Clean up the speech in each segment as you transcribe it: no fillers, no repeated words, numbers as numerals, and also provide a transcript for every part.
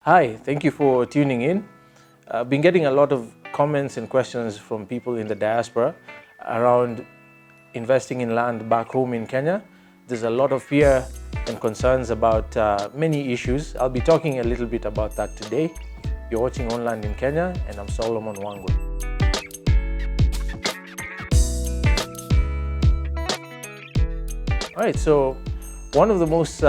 Hi, thank you for tuning in. I've been getting a lot of comments and questions from people in the diaspora around investing in land back home in Kenya. There's a lot of fear and concerns about many issues. I'll be talking a little bit about that today. You're watching On Land in Kenya, and I'm Solomon Wangwe. All right, so one of the most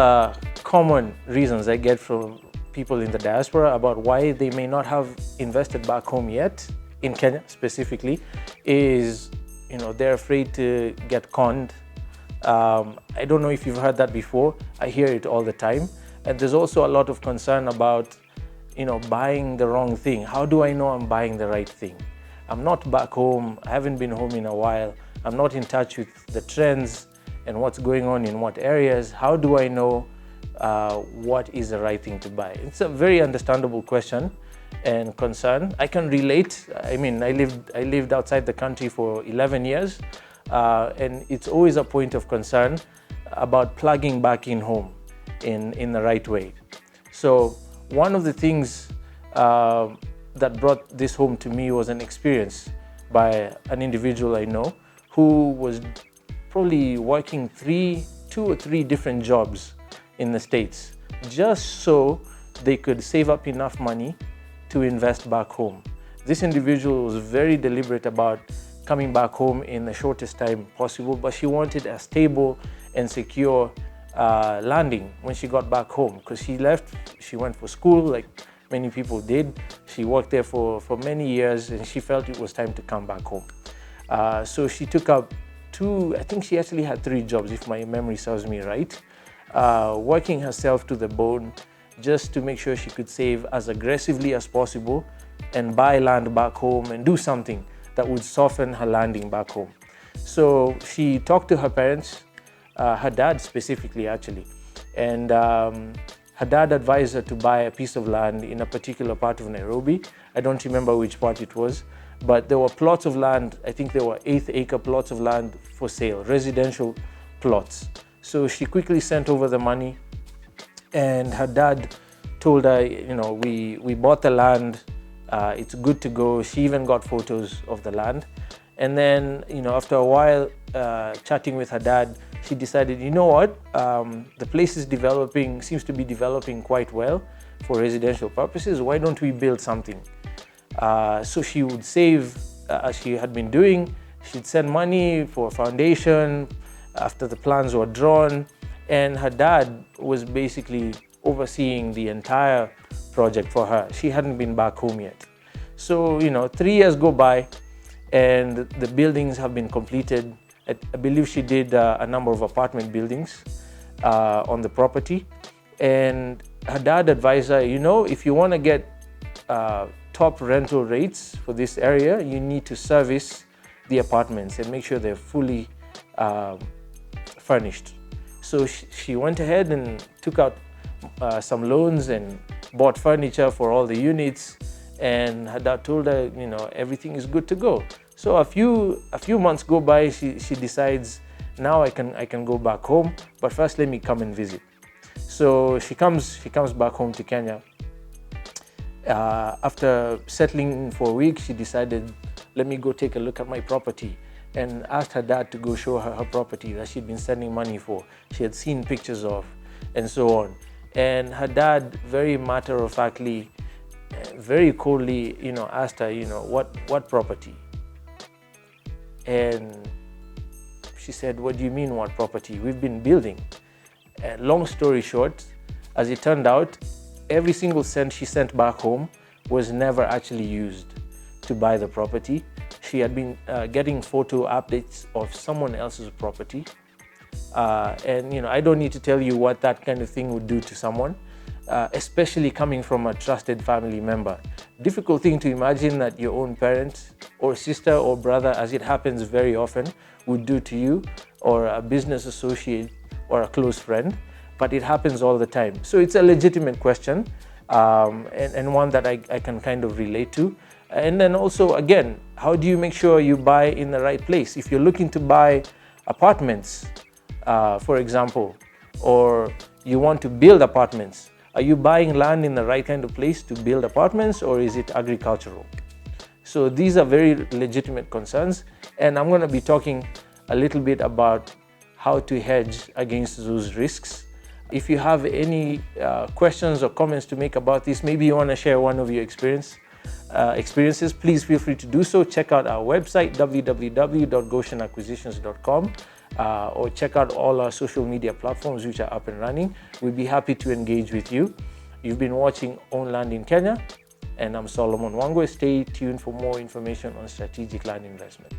common reasons I get from people in the diaspora about why they may not have invested back home yet, in Kenya specifically, is they're afraid to get conned. I don't know if you've heard that before. I hear it all the time. And there's also a lot of concern about buying the wrong thing. How do I know I'm buying the right thing? I'm not back home. I haven't been home in a while. I'm not in touch with the trends and what's going on in what areas. How do I know what is the right thing to buy? It's a very understandable question and concern. I can relate. I mean, I lived outside the country for 11 years, and it's always a point of concern about plugging back in home in the right way. So one of the things that brought this home to me was an experience by an individual I know who was probably working two or three different jobs in the States, just so they could save up enough money to invest back home. This individual was very deliberate about coming back home in the shortest time possible, but she wanted a stable and secure landing when she got back home, because she left, she went for school like many people did. She worked there for many years, and she felt it was time to come back home. So she took up I think she actually had 3 jobs, if my memory serves me right. Working herself to the bone just to make sure she could save as aggressively as possible and buy land back home and do something that would soften her landing back home. So she talked to her parents, her dad specifically actually, and her dad advised her to buy a piece of land in a particular part of Nairobi. I don't remember which part it was, but there were plots of land. I think there were 8th acre plots of land for sale, residential plots. So she quickly sent over the money, and her dad told her, we bought the land, it's good to go. She even got photos of the land. And then, after a while chatting with her dad, she decided, you know what, the place is seems to be developing quite well for residential purposes. Why don't we build something? So she would save, as she had been doing. She'd send money for a foundation after the plans were drawn, and her dad was basically overseeing the entire project for her. She hadn't been back home yet. So, 3 years go by, and the buildings have been completed. I believe she did a number of apartment buildings on the property. And her dad advised her, if you want to get top rental rates for this area, you need to service the apartments and make sure they're fully furnished. So she went ahead and took out some loans and bought furniture for all the units, and her dad told her, everything is good to go. So a few months go by. She decides, now I can go back home, but first let me come and visit. So she comes back home to Kenya. After settling for a week, she decided, let me go take a look at my property, and asked her dad to go show her property that she'd been sending money for. She had seen pictures of, and so on. And her dad, very matter-of-factly, very coldly, asked her, what property? And she said, what do you mean, what property? We've been building. And long story short, as it turned out, every single cent she sent back home was never actually used to buy the property. She had been getting photo updates of someone else's property. And I don't need to tell you what that kind of thing would do to someone, especially coming from a trusted family member. Difficult thing to imagine that your own parent or sister or brother, as it happens very often, would do to you, or a business associate or a close friend, but it happens all the time. So it's a legitimate question, and one that I can kind of relate to. And then also, again, how do you make sure you buy in the right place? If you're looking to buy apartments, for example, or you want to build apartments, Are you buying land in the right kind of place to build apartments, or is it agricultural? So these are very legitimate concerns, and I'm going to be talking a little bit about how to hedge against those risks. If you have any questions or comments to make about this, maybe you want to share one of your experiences, please feel free to do so. Check out our website, www.goshenacquisitions.com, or check out all our social media platforms which are up and running. We'd be happy to engage with you. You've been watching Own Land in Kenya, and I'm Solomon Wangwe. Stay tuned for more information on strategic land investment.